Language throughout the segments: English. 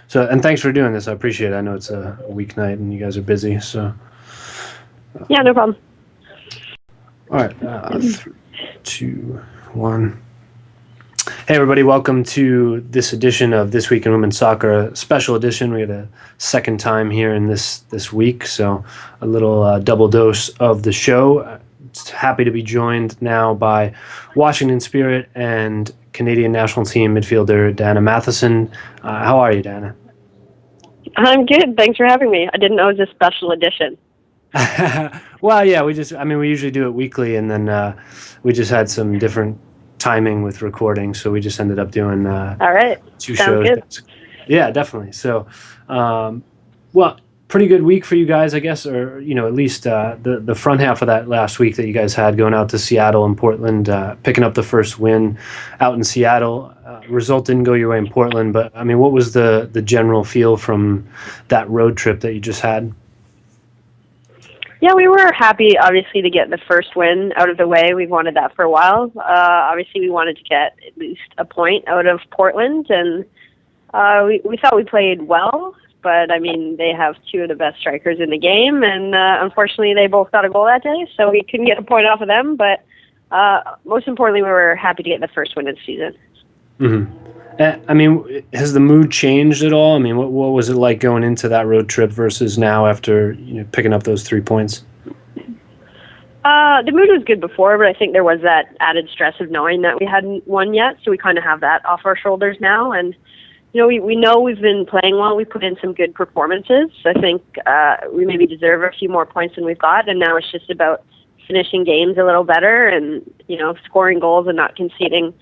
So, and thanks for doing this. I appreciate it. I know it's a weeknight and you guys are busy. So, Yeah, no problem. all right, 3, 2, 1. Hey, everybody! Welcome to this edition of This Week in Women's Soccer, a special edition. We had a second time here in this week, so a little double dose of the show. Happy to be joined now by Washington Spirit and Canadian national team midfielder Diana Matheson. How are you, Diana? I'm good. Thanks for having me. I didn't know it was a special edition. Well, yeah, we usually do it weekly, and then we just had some different timing with recording, so we just ended up doing All right. 2 Sounds shows. good. Yeah, definitely. So, well, pretty good week for you guys, I guess, or at least the front half of that last week that you guys had going out to Seattle and Portland, picking up the first win out in Seattle. Result didn't go your way in Portland, but I mean, what was the general feel from that road trip that you just had? Yeah, we were happy, obviously, to get the first win out of the way. We've wanted that for a while. Obviously, we wanted to get at least a point out of Portland, and we thought we played well. But, I mean, they have two of the best strikers in the game, and unfortunately, they both got a goal that day, so we couldn't get a point off of them. But most importantly, we were happy to get the first win of the season. Mm-hmm. I mean, has the mood changed at all? I mean, what was it like going into that road trip versus now after picking up those 3 points? The mood was good before, but I think there was that added stress of knowing that we hadn't won yet, so we kind of have that off our shoulders now. And we know we've been playing well. We put in some good performances. I think we maybe deserve a few more points than we've got, and now it's just about finishing games a little better and scoring goals and not conceding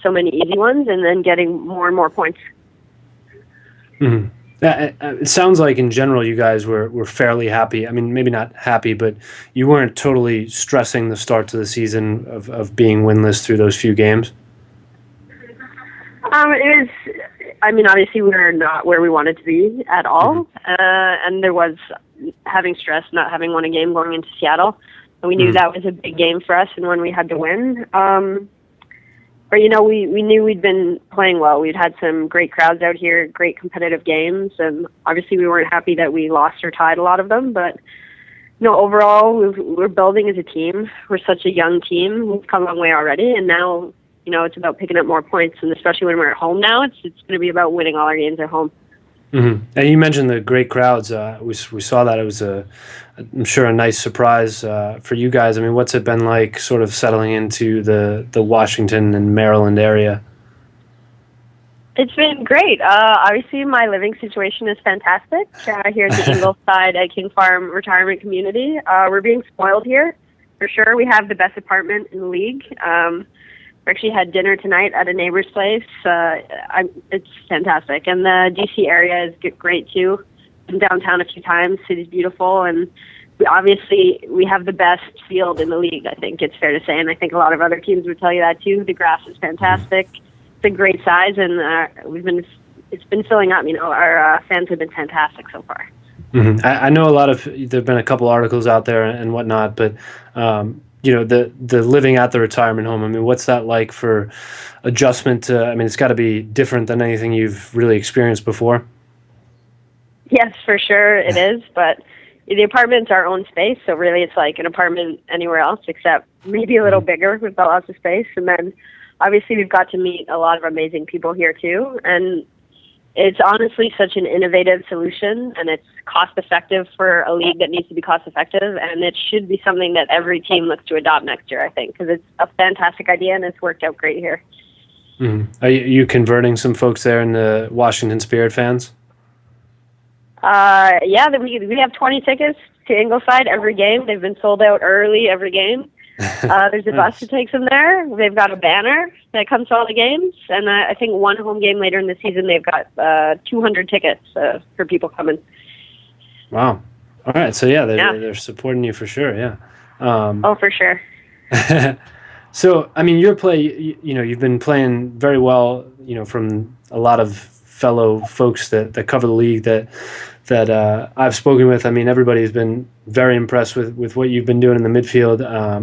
so many easy ones, and then getting more and more points. Mm-hmm. It sounds like in general you guys were fairly happy. I mean, maybe not happy, but you weren't totally stressing the start to the season of being winless through those few games. It was. I mean, obviously we were not where we wanted to be at all, and there was having stress not having won a game going into Seattle, and we knew that was a big game for us and one we had to win. But, we knew we'd been playing well. We'd had some great crowds out here, great competitive games, and obviously we weren't happy that we lost or tied a lot of them. But, overall, we're building as a team. We're such a young team. We've come a long way already, and now, it's about picking up more points, and especially when we're at home now, it's going to be about winning all our games at home. Mm-hmm. And you mentioned the great crowds. We saw that. It was I'm sure a nice surprise for you guys. I mean, what's it been like sort of settling into the Washington and Maryland area? It's been great. Obviously, my living situation is fantastic here at the Ingleside at King Farm Retirement Community. We're being spoiled here, for sure. We have the best apartment in the league. We actually had dinner tonight at a neighbor's place. It's fantastic. And the D.C. area is great, too. Been downtown a few times. City's beautiful. And we have the best field in the league, I think it's fair to say. And I think a lot of other teams would tell you that, too. The grass is fantastic. It's a great size. And it's been filling up. Our fans have been fantastic so far. Mm-hmm. I know there have been a couple articles out there and whatnot, but the living at the retirement home, I mean, what's that like for adjustment to, I mean, it's got to be different than anything you've really experienced before. Yes, for sure it is, but the apartment's our own space, so really it's like an apartment anywhere else except maybe a little bigger. We've got lots of space, and then obviously we've got to meet a lot of amazing people here too, and it's honestly such an innovative solution, and it's cost-effective for a league that needs to be cost-effective, and it should be something that every team looks to adopt next year, I think, because it's a fantastic idea, and it's worked out great here. Mm-hmm. Are you converting some folks there into Washington Spirit fans? Yeah, we have 20 tickets to Ingleside every game. They've been sold out early every game. There's a bus that takes them there. They've got a banner that comes to all the games, and I think one home game later in the season they've got 200 tickets for people coming. Wow! All right, so they're supporting you for sure. Yeah. For sure. So I mean, your play, you've been playing very well. From a lot of fellow folks that cover the league that I've spoken with. I mean, everybody's been very impressed with what you've been doing in the midfield.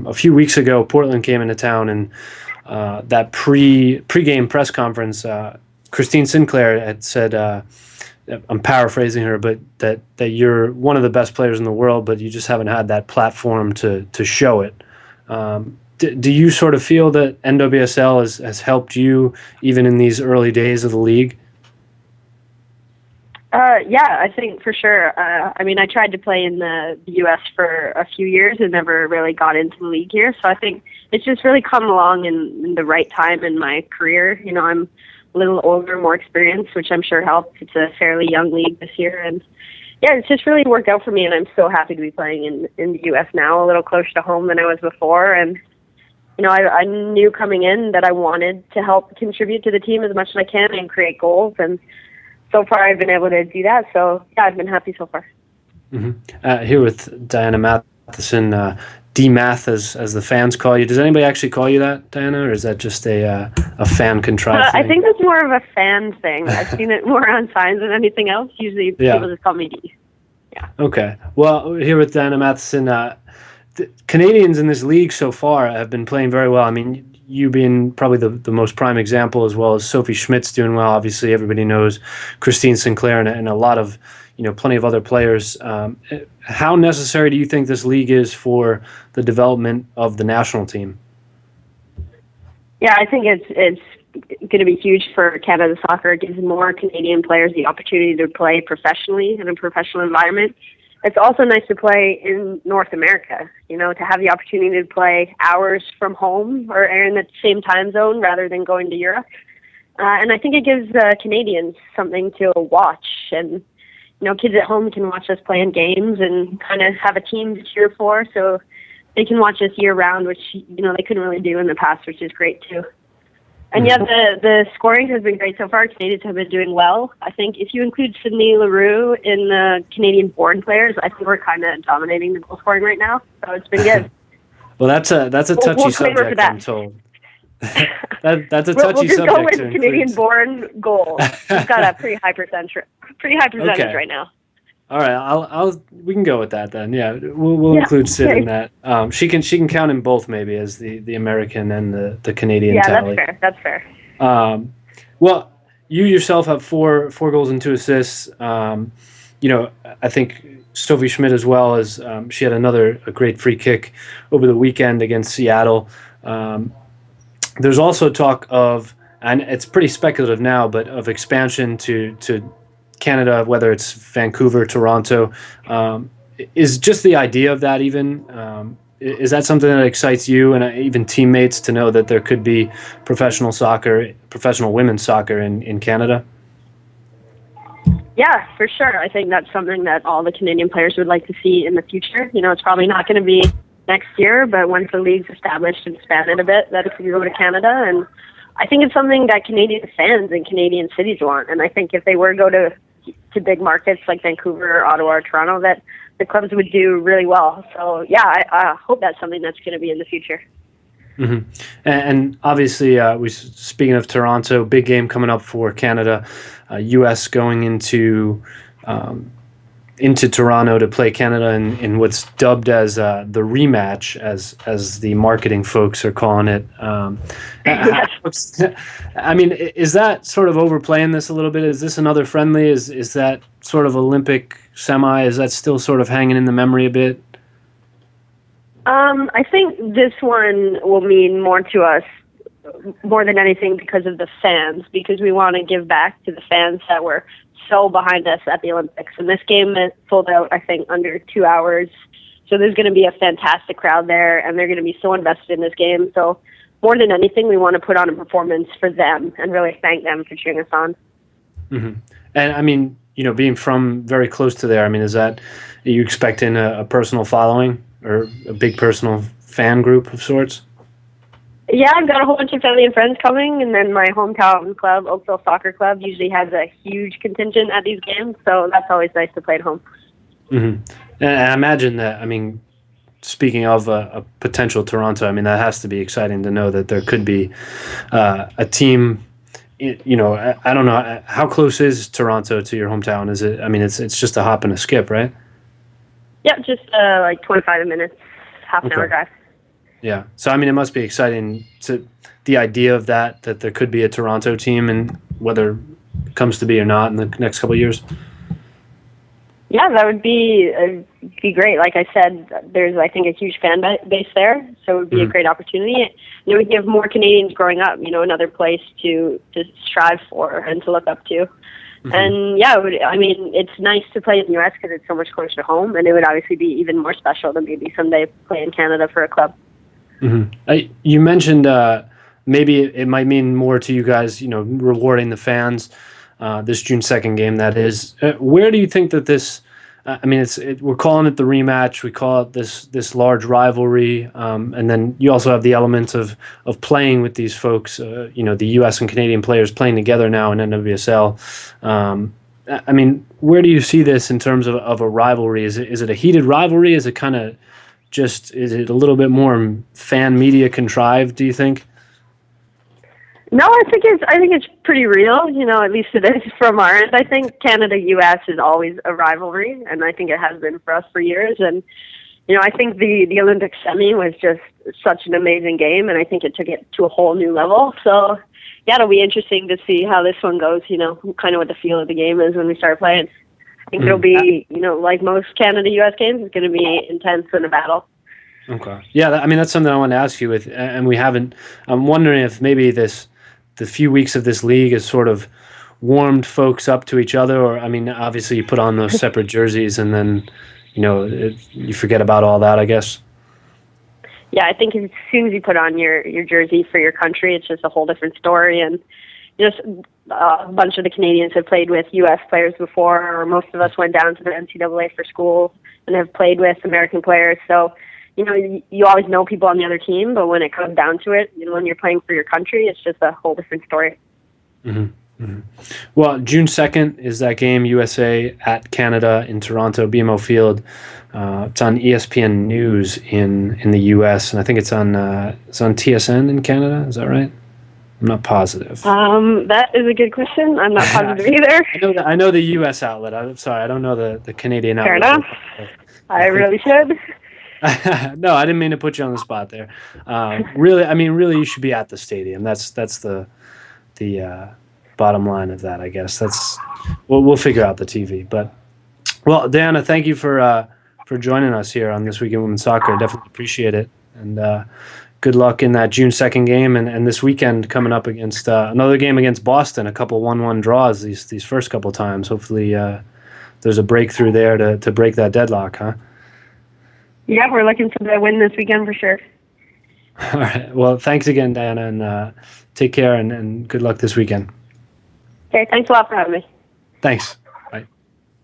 A few weeks ago, Portland came into town, and that pre-game press conference, Christine Sinclair had said I'm paraphrasing her, but that you're one of the best players in the world, but you just haven't had that platform to show it. Do you sort of feel that NWSL has helped you even in these early days of the league? Yeah, I think for sure. I mean, I tried to play in the U.S. for a few years and never really got into the league here. So I think it's just really come along in the right time in my career. You know, I'm a little older, more experienced, which I'm sure helped. It's a fairly young league this year. And yeah, it's just really worked out for me. And I'm so happy to be playing in the U.S. now, a little closer to home than I was before. And, you know, I knew coming in that I wanted to help contribute to the team as much as I can and create goals. And so far, I've been able to do that. So, yeah, I've been happy so far. Here with Diana Matheson, D-Math as the fans call you. Does anybody actually call you that, Diana, or is that just a fan-contrived thing? I think that's more of a fan thing. I've seen it more on signs than anything else. Usually people just call me D. Yeah. Okay. Well, here with Diana Matheson, the Canadians in this league so far have been playing very well. I mean, you being probably the most prime example, as well as Sophie Schmidt's doing well. Obviously, everybody knows Christine Sinclair and a lot of, plenty of other players. How necessary do you think this league is for the development of the national team? Yeah, I think it's going to be huge for Canada Soccer. It gives more Canadian players the opportunity to play professionally in a professional environment. It's also nice to play in North America, to have the opportunity to play hours from home or in the same time zone rather than going to Europe. And I think it gives Canadians something to watch. And, kids at home can watch us play in games and kind of have a team to cheer for. So they can watch us year round, which, they couldn't really do in the past, which is great too. And yeah, the scoring has been great so far. Canadians have been doing well. I think if you include Sydney Leroux in the Canadian-born players, I think we're kind of dominating the goal scoring right now. So it's been good. Well, that's a touchy subject, I'm told. That's a touchy subject. We'll just go with Canadian-born goal. We've got a pretty high percentage right now. All right, we can go with that then. Yeah, we'll include Sid in that. She can count in both maybe as the American and the Canadian tally. Yeah, that's fair. Well, you yourself have four goals and 2 assists. I think Sophie Schmidt as well, as she had a great free kick over the weekend against Seattle. There's also talk of, and it's pretty speculative now, but of expansion to Canada, whether it's Vancouver, Toronto. Is just the idea of that even, is that something that excites you and even teammates to know that there could be professional women's soccer in Canada? Yeah, for sure. I think that's something that all the Canadian players would like to see in the future. It's probably not going to be next year, but once the league's established and expanded a bit, that it could go to Canada. And I think it's something that Canadian fans and Canadian cities want. And I think if they were to go to big markets like Vancouver, Ottawa, or Toronto, that the clubs would do really well. So, yeah, I hope that's something that's going to be in the future. Mm-hmm. And obviously, speaking of Toronto, big game coming up for Canada, U.S. going into Toronto to play Canada in what's dubbed as the rematch, as the marketing folks are calling it. I mean, is that sort of overplaying this a little bit? Is this another friendly? Is that sort of Olympic semi? Is that still sort of hanging in the memory a bit? I think this one will mean more to us, more than anything, because of the fans, because we want to give back to the fans that were so behind us at the Olympics. And this game is sold out, I think, under 2 hours. So there's going to be a fantastic crowd there, and they're going to be so invested in this game. So more than anything, we want to put on a performance for them and really thank them for cheering us on. Mm-hmm. And I mean, being from very close to there, I mean, are you expecting a personal following or a big personal fan group of sorts? Yeah, I've got a whole bunch of family and friends coming, and then my hometown club, Oakville Soccer Club, usually has a huge contingent at these games, so that's always nice to play at home. Mm-hmm. And I imagine that, I mean, speaking of a potential Toronto, I mean, that has to be exciting to know that there could be a team. I don't know, how close is Toronto to your hometown? Is it? I mean, it's just a hop and a skip, right? Yeah, just like 25 minutes, half an hour drive. Yeah. So, I mean, it must be exciting the idea of that there could be a Toronto team, and whether comes to be or not in the next couple of years? Yeah, that would be great. Like I said, there's, I think, a huge fan base there, so it would be a great opportunity. It would give more Canadians growing up, another place to strive for and to look up to. And yeah, it's nice to play in the U.S. because it's so much closer to home, and it would obviously be even more special to maybe someday play in Canada for a club. You mentioned maybe it might mean more to you guys, rewarding the fans this June 2nd game. That is, where do you think that this? We're calling it the rematch. We call it this large rivalry, and then you also have the elements of playing with these folks. The U.S. and Canadian players playing together now in NWSL. Where do you see this in terms of a rivalry? Is it a heated rivalry? Is it kind of is it a little bit more fan media contrived, do you think? No, I think it's pretty real. At least it is from our end. I think Canada-US is always a rivalry, and I think it has been for us for years. And I think the Olympic semi was just such an amazing game, and I think it took it to a whole new level. So yeah, it'll be interesting to see how this one goes. Kind of what the feel of the game is when we start playing. I think it'll be, like most Canada-US games, it's going to be intense and a battle. Okay. Yeah, that's something I want to ask you with, and we haven't. I'm wondering if maybe the few weeks of this league has sort of warmed folks up to each other, or obviously you put on those separate jerseys and then, you forget about all that, I guess. Yeah, I think as soon as you put on your jersey for your country, it's just a whole different story. And just a bunch of the Canadians have played with U.S. players before, or most of us went down to the NCAA for school and have played with American players. So, you always know people on the other team, but when it comes down to it, when you're playing for your country, it's just a whole different story. Well, June 2nd is that game, USA at Canada in Toronto, BMO Field. It's on ESPN News in the U.S., and I think it's on TSN in Canada. Is that right? I'm not positive. That is a good question. I'm not positive either. I know the U.S. outlet. I'm sorry, I don't know the Canadian outlet. Fair enough. I really should. No, I didn't mean to put you on the spot there. Really, you should be at the stadium. That's the bottom line of that, I guess. We'll figure out the TV. But well, Diana, thank you for joining us here on This Week in Women's Soccer. I definitely appreciate it, and good luck in that June 2nd game and this weekend coming up against another game against Boston. A couple 1-1 draws these first couple times. Hopefully, there's a breakthrough there to break that deadlock, huh? Yeah, we're looking for the win this weekend for sure. All right. Well, thanks again, Diana, and take care and good luck this weekend. Okay, thanks a lot for having me. Thanks.